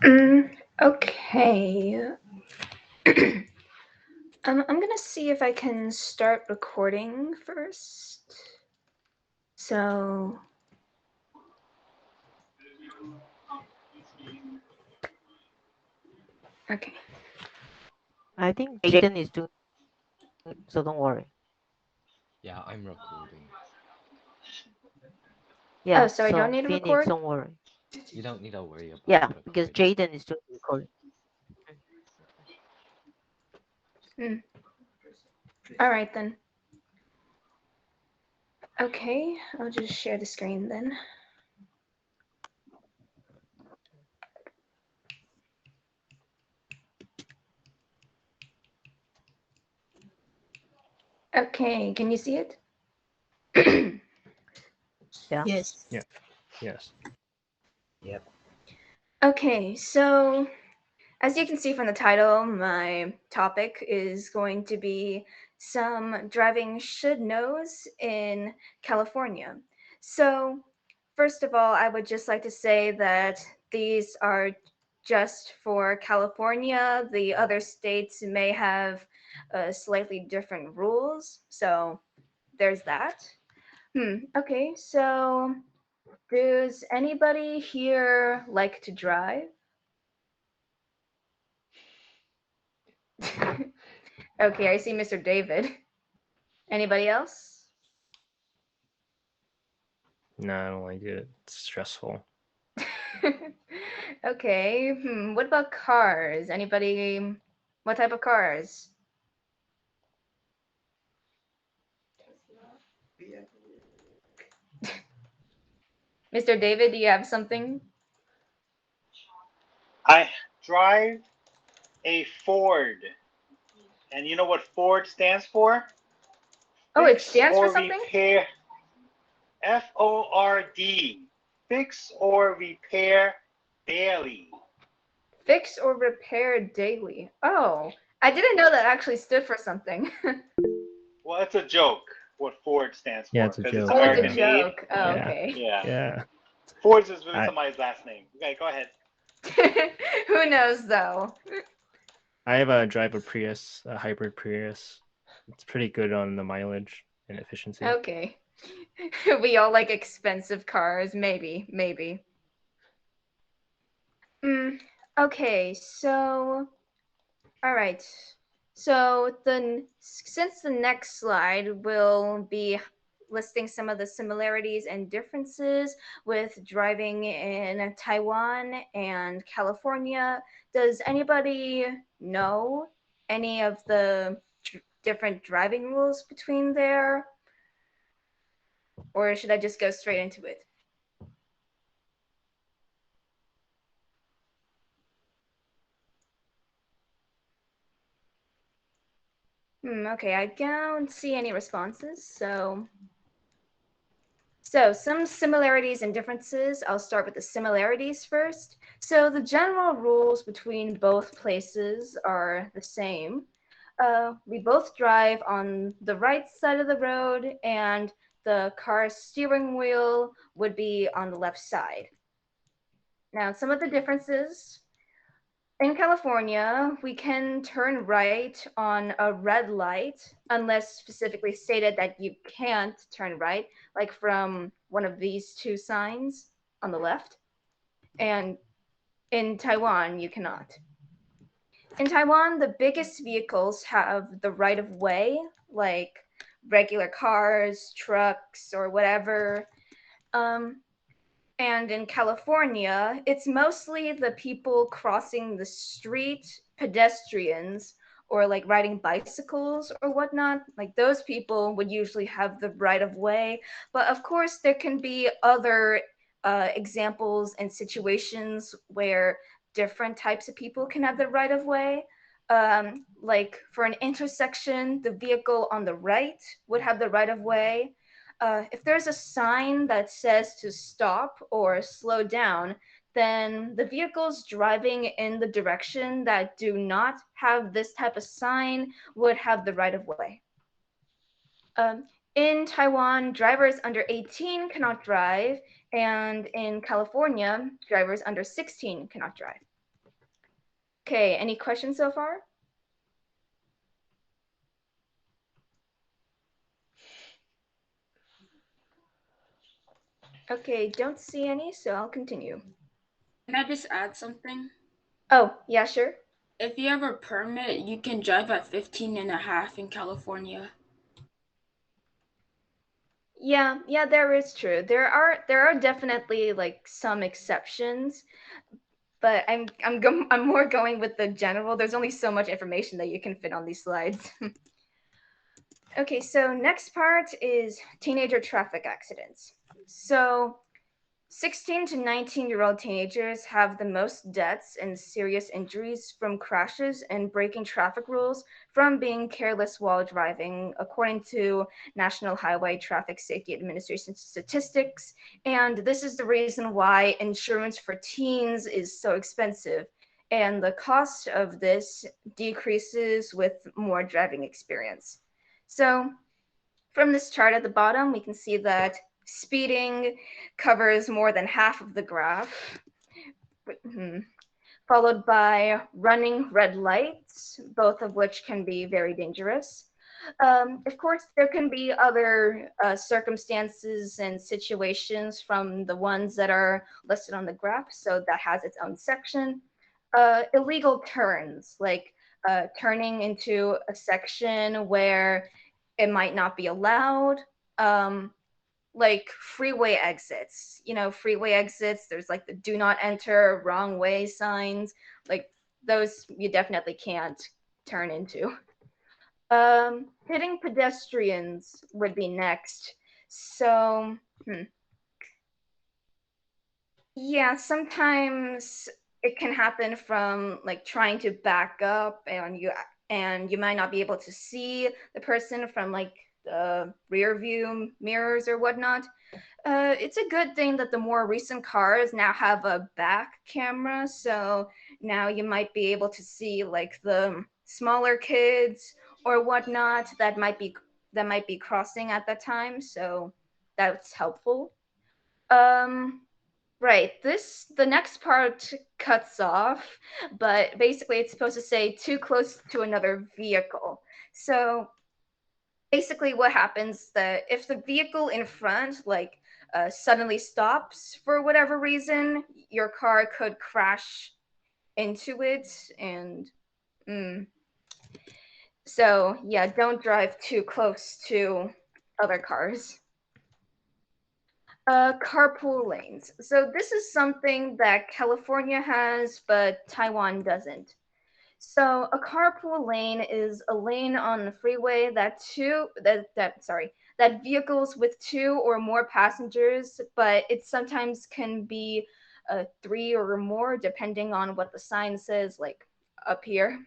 Okay. I'm gonna see if I can start recording first. So, okay. I think Jaden is doing it, so don't worry. Yeah, I'm recording. Oh, Yeah, so I don't so need to Phoenix, record? don't worry. You don't need to worry about Yeah, because recording. Jaden is doing the recording. Mm. Hmm. All right then. Okay, I'll just share the screen then. Okay, can you see it? Yeah. Yes. Yeah. Yes. Yep. Okay, so as you can see from the title, my topic is going to be some driving should knows in California. So, first of all, I would just like to say that these are just for California. The other states may have slightly different rules. So, there's that. Okay, so does anybody here like to drive? Okay, I see Mr. David. Anybody else? No, I don't like it. It's stressful. Okay. What about cars? Anybody? What type of cars? Mr. David, do you have something? I drive a Ford. And you know what Ford stands for? Oh, it Fix stands for or something? repair. FORD. Fix or repair daily. Fix or repair daily. Oh, I didn't know that actually stood for something. Well, it's a joke what Ford stands Yeah, for it's a because it's joke. Oh, it's a American Yeah. made. joke. Oh, Yeah. okay. Yeah. Yeah. Ford's is really I somebody's last name. Okay, go ahead. Who knows though? I have a drive a Prius, a hybrid Prius. It's pretty good on the mileage and efficiency. Okay. We all like expensive cars. Maybe, maybe. Mm, okay, so all right. So since the next slide will be listing some of the similarities and differences with driving in Taiwan and California, does anybody know any of the different driving rules between there, or should I just go straight into it? Okay, I don't see any responses, so, some similarities and differences. I'll start with the similarities first. So, the general rules between both places are the same. We both drive on the right side of the road, and the car's steering wheel would be on the left side. Now, some of the differences in California, we can turn right on a red light unless specifically stated that you can't turn right, like from one of these two signs on the left. And in Taiwan, you cannot. In Taiwan, the biggest vehicles have the right of way, like regular cars, trucks, or whatever. Um, And in California, it's mostly the people crossing the street, pedestrians, or like riding bicycles or whatnot. Like those people would usually have the right of way. But of course, there can be other examples and situations where different types of people can have the right of way. Like for an intersection, the vehicle on the right would have the right of way. If there's a sign that says to stop or slow down, then the vehicles driving in the direction that do not have this type of sign would have the right of way. Um, in Taiwan, drivers under 18 cannot drive, and in California, drivers under 16 cannot drive. Okay, any questions so far? Okay, don't see any, so I'll continue. Can I just add something? Oh, yeah, sure. If you have a permit, you can drive at 15 and a half in California. Yeah, there is true. There are definitely like some exceptions, but I'm more going with the general. There's only so much information that you can fit on these slides. Okay, so next part is teenager traffic accidents. So 16 to 19-year-old teenagers have the most deaths and serious injuries from crashes and breaking traffic rules from being careless while driving, according to National Highway Traffic Safety Administration statistics. And this is the reason why insurance for teens is so expensive. And the cost of this decreases with more driving experience. So from this chart at the bottom, we can see that speeding covers more than half of the graph, followed by running red lights, both of which can be very dangerous. Of course, there can be other circumstances and situations from the ones that are listed on the graph, so that has its own section. Illegal turns, like turning into a section where it might not be allowed. Like freeway exits, freeway exits, there's like the do not enter, wrong way signs, like those you definitely can't turn into. Hitting pedestrians would be next. So, yeah, sometimes it can happen from like trying to back up and you might not be able to see the person from like the rear view mirrors or whatnot. It's a good thing that the more recent cars now have a back camera, so now you might be able to see like the smaller kids or whatnot that might be crossing at that time. So that's helpful. Right. The next part cuts off, but basically it's supposed to say too close to another vehicle. So basically what happens that if the vehicle in front like suddenly stops for whatever reason, your car could crash into it and so yeah, don't drive too close to other cars. Carpool lanes. So this is something that California has, but Taiwan doesn't. So a carpool lane is a lane on the freeway that vehicles with two or more passengers, but it sometimes can be three or more depending on what the sign says, like up here,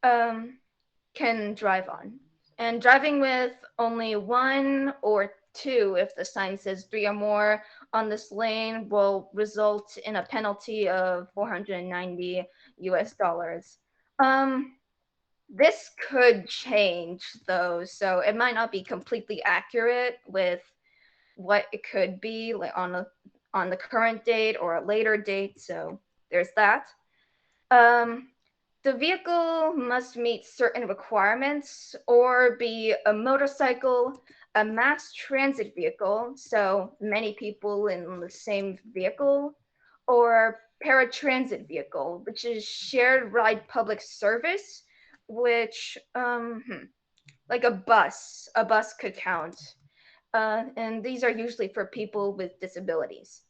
can drive on. And driving with only one or two, if the sign says three or more on this lane, will result in a penalty of 490 US dollars. This could change though, so it might not be completely accurate with what it could be like on the current date or a later date. So there's that. The vehicle must meet certain requirements or be a motorcycle, a mass transit vehicle, so many people in the same vehicle, or paratransit vehicle, which is shared ride public service, which like a bus could count. And these are usually for people with disabilities.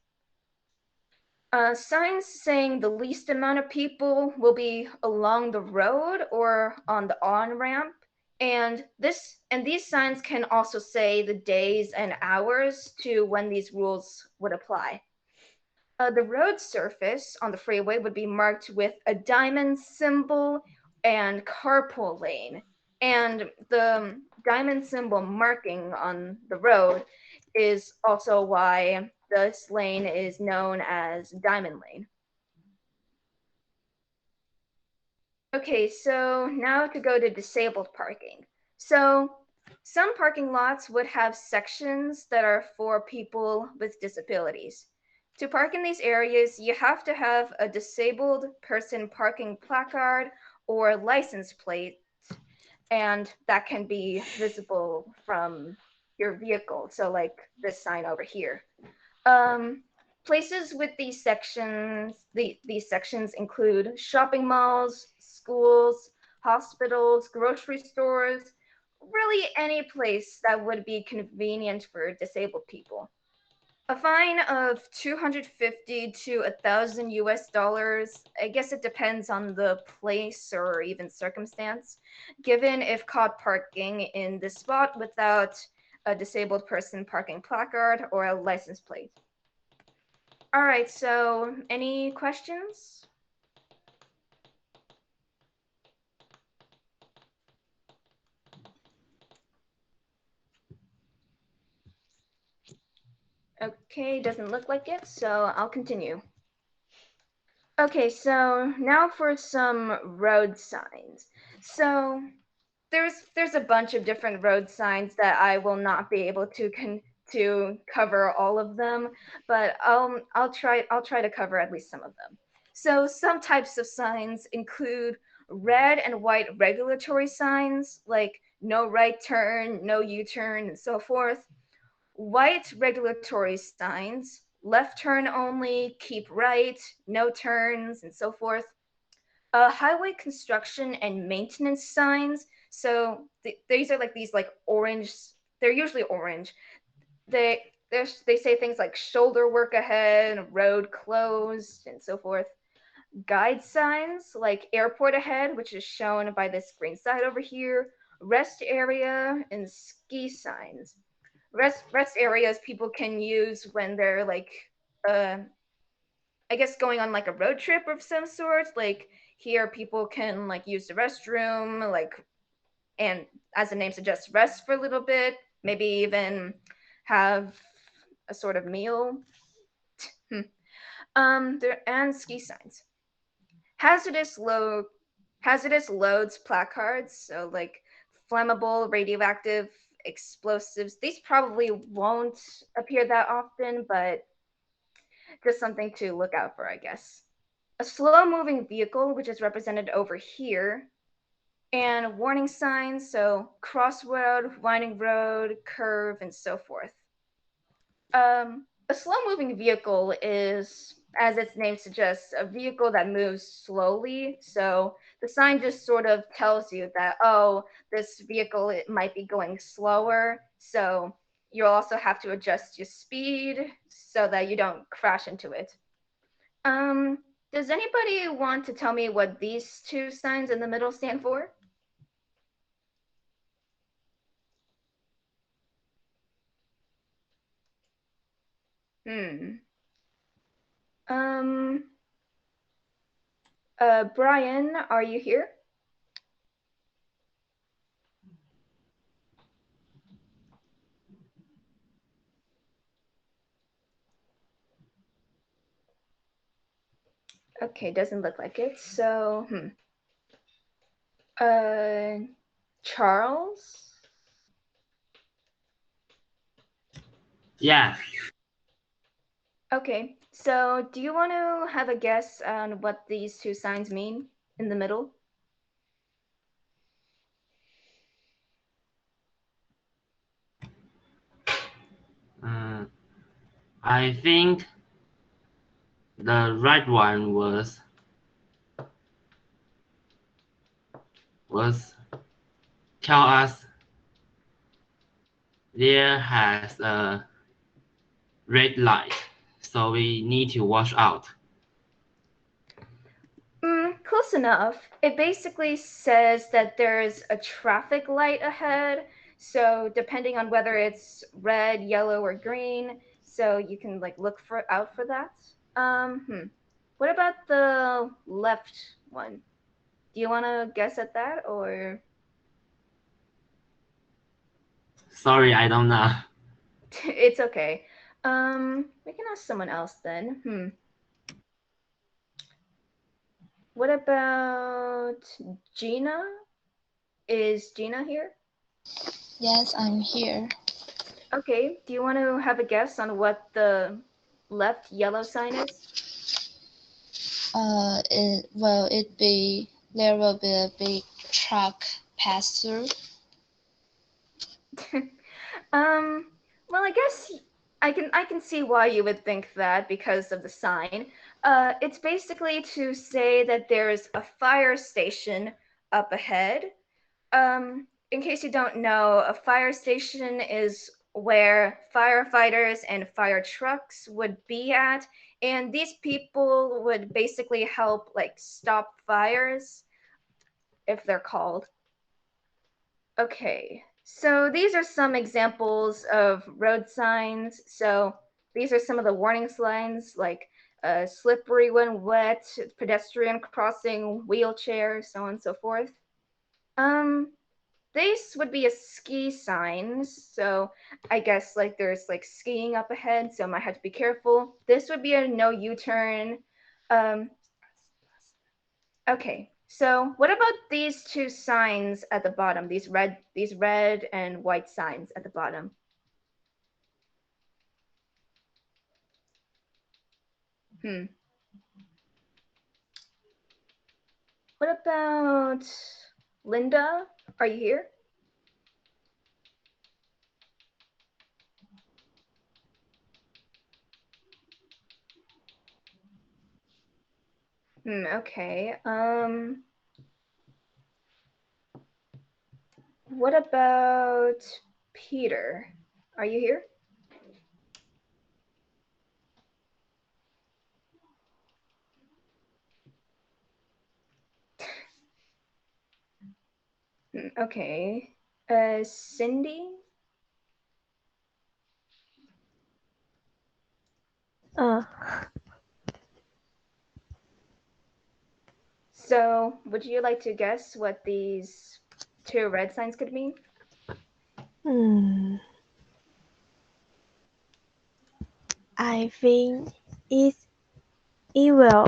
Signs saying the least amount of people will be along the road or on the on-ramp. And these signs can also say the days and hours to when these rules would apply. The road surface on the freeway would be marked with a diamond symbol and carpool lane. And the diamond symbol marking on the road is also why this lane is known as Diamond Lane. Okay, so now to go to disabled parking. So some parking lots would have sections that are for people with disabilities. To park in these areas, you have to have a disabled person parking placard or license plate, and that can be visible from your vehicle. So like this sign over here. Places with these sections include shopping malls, schools, hospitals, grocery stores, really any place that would be convenient for disabled people. A fine of 250 to 1,000 US dollars. I guess it depends on the place or even circumstance, given if caught parking in this spot without a disabled person parking placard or a license plate. All right, so any questions? Okay, doesn't look like it, so I'll continue. Okay, so now for some road signs. So there's a bunch of different road signs that I will not be able to cover all of them, but I'll try to cover at least some of them. So some types of signs include red and white regulatory signs like no right turn, no U-turn, and so forth. White regulatory signs, left turn only, keep right, no turns, and so forth. Highway construction and maintenance signs. So these are like these like orange. They're usually orange. They say things like shoulder work ahead, road closed, and so forth. Guide signs like airport ahead, which is shown by this green side over here. Rest area and ski signs. Rest areas people can use when they're like I guess going on like a road trip of some sort. Like here people can like use the restroom, like, and as the name suggests, rest for a little bit, maybe even have a sort of meal. There and ski signs. Hazardous loads placards, so like flammable, radioactive, explosives. These probably won't appear that often, but just something to look out for, I guess. A slow-moving vehicle, which is represented over here, and warning signs, so crossroad, winding road, curve, and so forth. A slow-moving vehicle is, as its name suggests, a vehicle that moves slowly. So the sign just sort of tells you that, oh, this vehicle, it might be going slower. So you'll also have to adjust your speed so that you don't crash into it. Does anybody want to tell me what these two signs in the middle stand for? Brian, are you here? Okay, doesn't look like it. So, Charles? Yeah. Okay, so do you want to have a guess on what these two signs mean in the middle? I think the right one was tell us there has a red light, so we need to watch out. Close enough. It basically says that there's a traffic light ahead. So depending on whether it's red, yellow, or green, so you can like look out for that. What about the left one? Do you want to guess at that or? Sorry, I don't know. It's okay. We can ask someone else then. What about Gina? Is Gina here? Yes, I'm here. Okay. Do you want to have a guess on what the left yellow sign is? It'd be there will be a big truck pass through. Well, I guess I can see why you would think that because of the sign. It's basically to say that there's a fire station up ahead. In case you don't know, a fire station is where firefighters and fire trucks would be at, and these people would basically help like stop fires if they're called. Okay, so these are some examples of road signs. So these are some of the warning signs like slippery when wet, pedestrian crossing, wheelchair, so on and so forth. Um, this would be a ski sign, so I guess like there's like skiing up ahead, so I might have to be careful. This would be a no U-turn. Okay, so what about these two signs at the bottom? These red and white signs at the bottom. What about Linda? Are you here? Okay. What about Peter? Are you here? Okay. Cindy? So, would you like to guess what these two red signs could mean? I think it will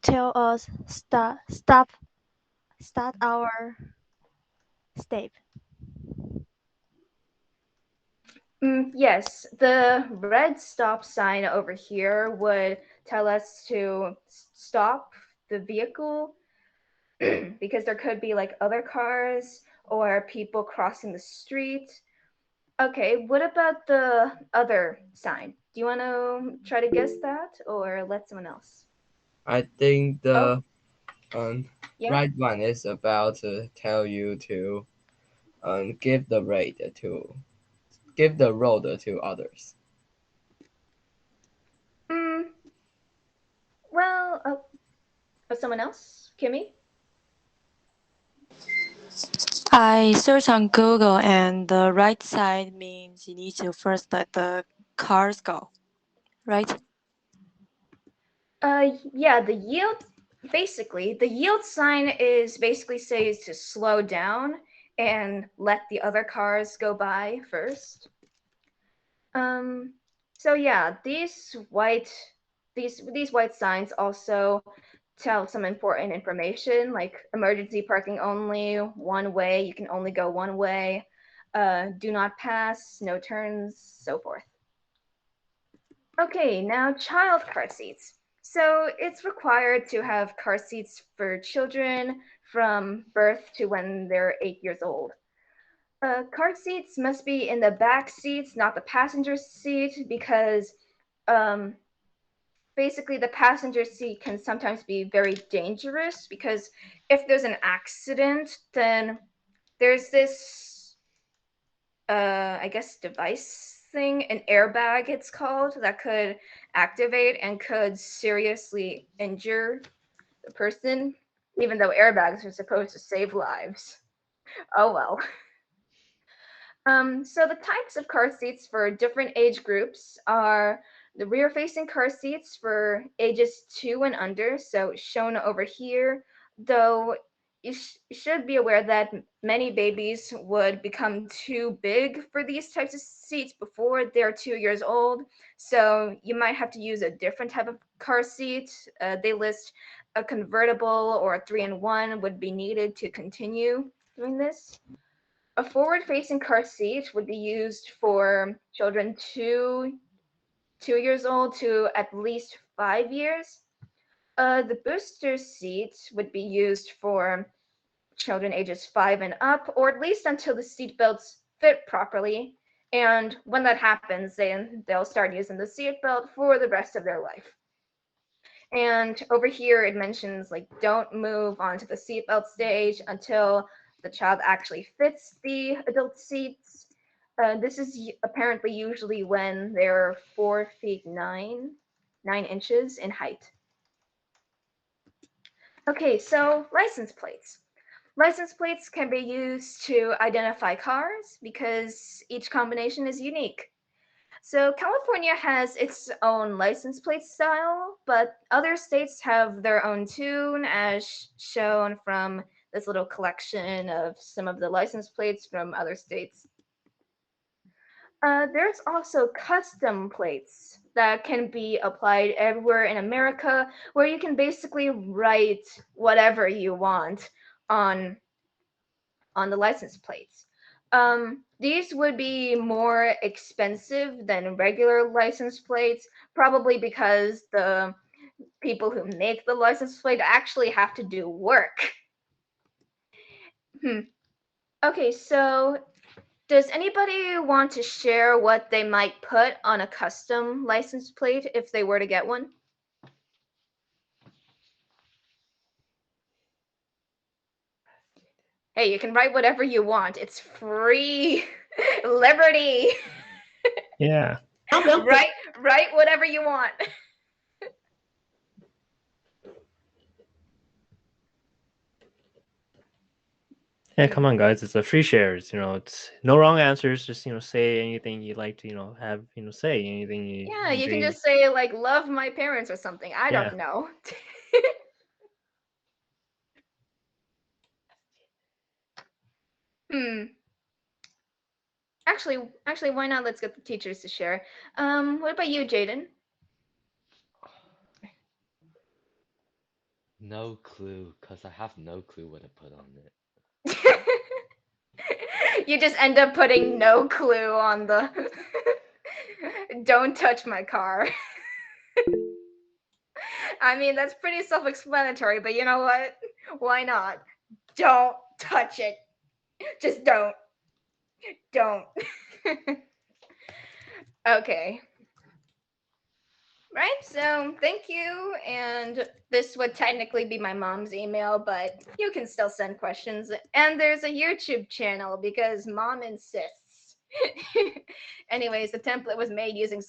tell us stop our step. Yes, the red stop sign over here would tell us to stop the vehicle because there could be like other cars or people crossing the street. Okay, what about the other sign? Do you want to try to guess that or let someone else? I think the Yeah. right one is about to tell you to give the road to others. Well, someone else? Kimmy? I searched on Google, and the right side means you need to first let the cars go, right? Yeah, the yield sign is basically says to slow down and let the other cars go by first. So yeah, these white signs also tell some important information like emergency parking only, one way, you can only go one way, do not pass, no turns, so forth. Okay, now child car seats. So it's required to have car seats for children from birth to when they're 8 years old. Car seats must be in the back seats, not the passenger seat, because basically the passenger seat can sometimes be very dangerous because if there's an accident, then there's this, I guess, device thing, an airbag it's called, that could activate and could seriously injure the person, even though airbags are supposed to save lives. Oh well. So the types of car seats for different age groups are the rear-facing car seats for ages 2 and under, so shown over here, though you should be aware that many babies would become too big for these types of seats before they're 2 years old, so you might have to use a different type of car seat. They list a convertible or a 3-in-1 would be needed to continue doing this. A forward-facing car seat would be used for children 2 2 years old to at least 5 years. The booster seat would be used for children ages 5 and up, or at least until the seat belts fit properly. And when that happens, then they'll start using the seat belt for the rest of their life. And over here, it mentions like don't move onto the seatbelt stage until the child actually fits the adult seats. This is apparently usually when they're 4 feet 9 inches in height. Okay, so license plates. License plates can be used to identify cars because each combination is unique. So California has its own license plate style, but other states have their own tune, as shown from this little collection of some of the license plates from other states. There's also custom plates that can be applied everywhere in America, where you can basically write whatever you want on the license plates. These would be more expensive than regular license plates, probably because the people who make the license plate actually have to do work. Okay, so does anybody want to share what they might put on a custom license plate if they were to get one? Hey, you can write whatever you want. It's free. Liberty. Yeah. Write whatever you want. Yeah, come on, guys. It's a free shares. It's no wrong answers. Just say anything you'd like to have say anything you. Yeah, you can just say like love my parents or something. I Yeah. don't know. Actually, why not? Let's get the teachers to share. What about you, Jaden? No clue, cause I have no clue what to put on it. You just end up putting no clue on the don't touch my car. I mean, that's pretty self-explanatory, but you know what? Why not? Don't touch it. Just don't. Don't. Okay. Right, so thank you. And this would technically be my mom's email, but you can still send questions. And there's a YouTube channel because mom insists. Anyways, the template was made using